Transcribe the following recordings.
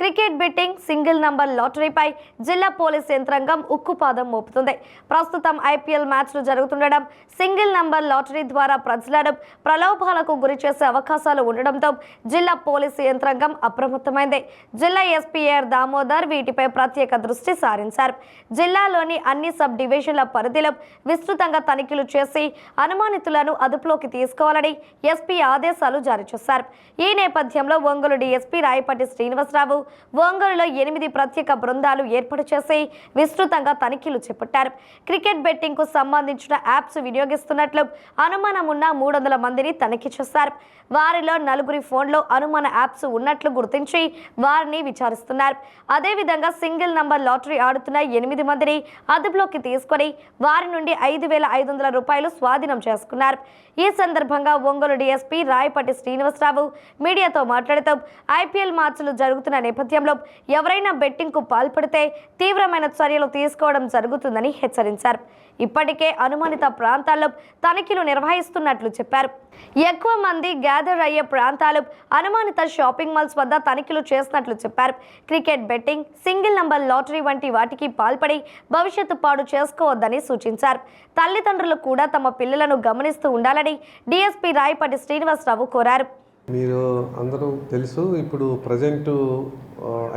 Cricket betting single number లాటరీపై జిల్లా police యంత్రాంగం ఉక్కుపాదం మోపుతుంది. ప్రస్తుతం ఐపీఎల్ మ్యాచ్లు జరుగుతుండడం, సింగిల్ నంబర్ లాటరీ ద్వారా ప్రజలను ప్రలోభాలకు గురిచేసే అవకాశాలు ఉండడంతో జిల్లా పోలీసు యంత్రాంగం అప్రమత్తమైంది. జిల్లా ఎస్పీ ఆర్ దామోదర్ వీటిపై ప్రత్యేక దృష్టి సారించారు. జిల్లాలోని అన్ని సబ్ డివిజన్ల పరిధిలో విస్తృతంగా తనిఖీలు చేసి అనుమానితులను అదుపులోకి తీసుకోవాలని ఎస్పీ ఆదేశాలు జారీ చేశారు. ఈ నేపథ్యంలో ఒంగోలు డీఎస్పీ రాయపాటి శ్రీనివాసరావు ఒంగోలులో 8 ప్రత్యేక బృందాలు ఏర్పాటు చేసి విస్తృతంగా తనిఖీలు చేపట్టారు. క్రికెట్ బెట్టింగ్ కు సంబంధించిన యాప్స్ వినియోగిస్తున్నట్లు అనుమానం ఉన్న 300 మందిని తనిఖీ చేశారు. వారిలో 4 ఫోన్లో అనుమాన యాప్స్ ఉన్నట్లు గుర్తించి వారిని విచారిస్తున్నారు. అదేవిధంగా సింగిల్ నంబర్ లాటరీ ఆడుతున్న 8 మందిని అదుపులోకి తీసుకొని వారి నుండి 5,500 రూపాయలు స్వాధీనం చేసుకున్నారు. ఈ సందర్భంగా ఒంగోలు డీఎస్పీ రాయపాటి శ్రీనివాసరావు మీడియాతో మాట్లాడుతూ ఐపీఎల్ మ్యాచ్లు జరుగుతున్న నేపథ్యంలో ఎవరైనా బెట్టింగ్ కు పాల్పడితే తీవ్రమైన చర్యలు తీసుకోవడం జరుగుతుందని హెచ్చరించారు. ఇప్పటికే అనుమానిత ప్రాంతాల్లో తనిఖీలు నిర్వహిస్తున్నట్లు చెప్పారు. ఎక్కువ మంది గ్యాదర్ అయ్యే ప్రాంతాలు, అనుమానిత షాపింగ్ మాల్స్ వద్ద తనిఖీలు చేసినట్లు చెప్పారు. Cricket betting, single number lottery వంటి వాటికి పాల్పడి భవిష్యత్తు పాడు చేసుకోవద్దని సూచించారు. తల్లిదండ్రులు కూడా తమ పిల్లలను గమనిస్తూ ఉండాలని డీఎస్పీ రాయపాటి శ్రీనివాసరావు కోరారు. మీరు అందరూ తెలుసు, ఇప్పుడు ప్రజెంట్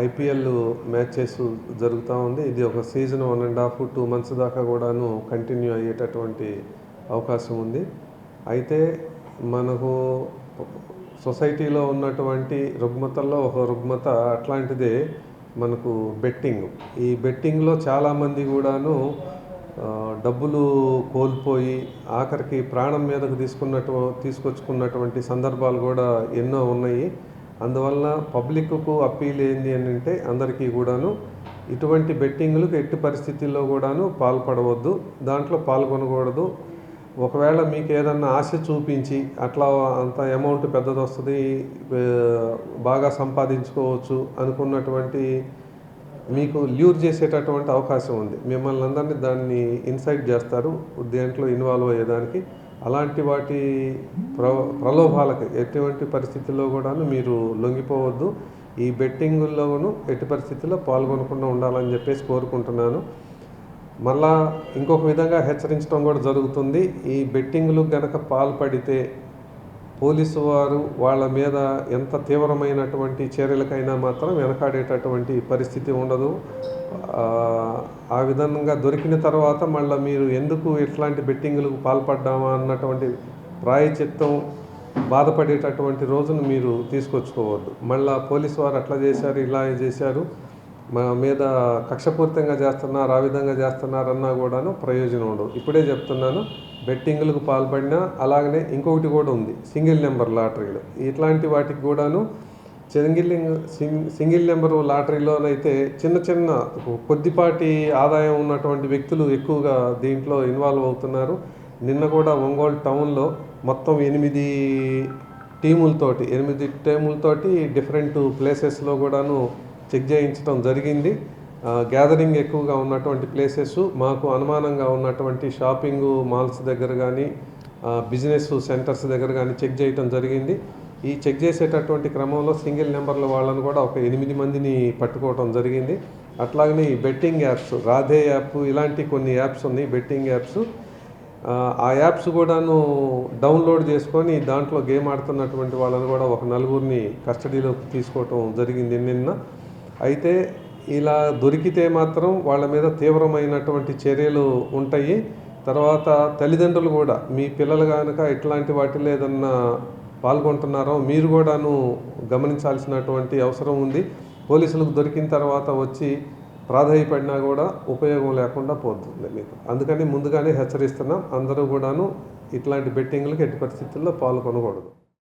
ఐపీఎల్ మ్యాచెస్ జరుగుతూ ఉంది. ఇది ఒక సీజన్ 1.5 2 months దాకా కూడాను కంటిన్యూ అయ్యేటటువంటి అవకాశం ఉంది. అయితే మనకు సొసైటీలో ఉన్నటువంటి రుగ్మతల్లో ఒక రుగ్మత అట్లాంటిదే మనకు బెట్టింగ్. ఈ బెట్టింగ్లో చాలామంది కూడాను డబ్బులు కోల్పోయి ఆఖరికి ప్రాణం మీదకు తీసుకొచ్చుకున్నటువంటి సందర్భాలు కూడా ఎన్నో ఉన్నాయి. అందువలన పబ్లిక్కు అప్పీల్ ఏంది అని అంటే అందరికీ కూడాను ఇటువంటి బెట్టింగ్లకు ఎట్టి పరిస్థితుల్లో కూడాను పాల్పడవద్దు, దాంట్లో పాల్గొనకూడదు. ఒకవేళ మీకు ఏదన్నా ఆశ చూపించి అట్లా అంత అమౌంట్ పెద్దది వస్తుంది, బాగా సంపాదించుకోవచ్చు అనుకున్నటువంటి మీకు ల్యూర్ చేసేటటువంటి అవకాశం ఉంది. మిమ్మల్ని అందరినీ దాన్ని ఇన్సైట్ చేస్తారు, దేంట్లో ఇన్వాల్వ్ అయ్యేదానికి. అలాంటి వాటి ప్రలోభాలకు ఎటువంటి పరిస్థితుల్లో కూడాను మీరు లొంగిపోవద్దు. ఈ బెట్టింగుల్లోనూ ఎట్టి పరిస్థితుల్లో పాల్గొనకుండా ఉండాలని చెప్పేసి కోరుకుంటున్నాను. మళ్ళా ఇంకొక విధంగా హెచ్చరించడం కూడా జరుగుతుంది. ఈ బెట్టింగ్లు గనక పాల్పడితే పోలీసు వారు వాళ్ళ మీద ఎంత తీవ్రమైనటువంటి చర్యలకైనా మాత్రం వెనకాడేటటువంటి పరిస్థితి ఉండదు. ఆ విధంగా దొరికిన తర్వాత మళ్ళీ మీరు ఎందుకు ఇట్లాంటి బెట్టింగ్లకు పాల్పడ్డామా అన్నటువంటి ప్రాయచిత్తం బాధపడేటటువంటి రోజును మీరు తీసుకొచ్చుకోవద్దు. మళ్ళీ పోలీసు వారు అట్లా చేశారు, ఇలా చేశారు, మా మీద కక్షపూరితంగా చేస్తున్నారు, ఆ విధంగా చేస్తున్నారన్నా కూడాను ప్రయోజనం ఉండదు. ఇప్పుడే చెప్తున్నాను, బెట్టింగ్లకు పాల్పడినా అలాగనే ఇంకొకటి కూడా ఉంది, సింగిల్ నెంబర్ లాటరీలు. ఇట్లాంటి వాటికి కూడాను సింగిల్ నెంబర్ లాటరీలోనైతే చిన్న కొద్దిపాటి ఆదాయం ఉన్నటువంటి వ్యక్తులు ఎక్కువగా దీంట్లో ఇన్వాల్వ్ అవుతున్నారు. నిన్న కూడా ఒంగోలు టౌన్లో మొత్తం 8 టీములతోటి డిఫరెంట్ ప్లేసెస్లో కూడాను చెక్ చేయించడం జరిగింది. గ్యాదరింగ్ ఎక్కువగా ఉన్నటువంటి ప్లేసెస్, మాకు అనుమానంగా ఉన్నటువంటి షాపింగ్ మాల్స్ దగ్గర కానీ బిజినెస్ సెంటర్స్ దగ్గర కానీ చెక్ చేయడం జరిగింది. ఈ చెక్ చేసేటటువంటి క్రమంలో సింగిల్ నెంబర్ల వాళ్ళను కూడా ఒక 8 మందిని పట్టుకోవడం జరిగింది. అట్లాగనే ఈ బెట్టింగ్ యాప్స్, రాధే యాప్, ఇలాంటి కొన్ని యాప్స్ ఉన్నాయి బెట్టింగ్ యాప్స్. ఆ యాప్స్ కూడాను డౌన్లోడ్ చేసుకొని దాంట్లో గేమ్ ఆడుతున్నటువంటి వాళ్ళని కూడా ఒక 4 కస్టడీలోకి తీసుకోవటం జరిగింది నిన్న. అయితే ఇలా దొరికితే మాత్రం వాళ్ళ మీద తీవ్రమైనటువంటి చర్యలు ఉంటాయి. తర్వాత తల్లిదండ్రులు కూడా మీ పిల్లలు కనుక ఇట్లాంటి వాటిలో ఏదన్నా పాల్గొంటున్నారో మీరు కూడాను గమనించాల్సినటువంటి అవసరం ఉంది. పోలీసులకు దొరికిన తర్వాత వచ్చి ప్రాధాయపడినా కూడా ఉపయోగం లేకుండా పోతుంది మీకు. అందుకని ముందుగానే హెచ్చరిస్తున్నాం, అందరూ కూడాను ఇట్లాంటి బెట్టింగ్లకు ఎట్టి పరిస్థితుల్లో పాల్గొనకూడదు.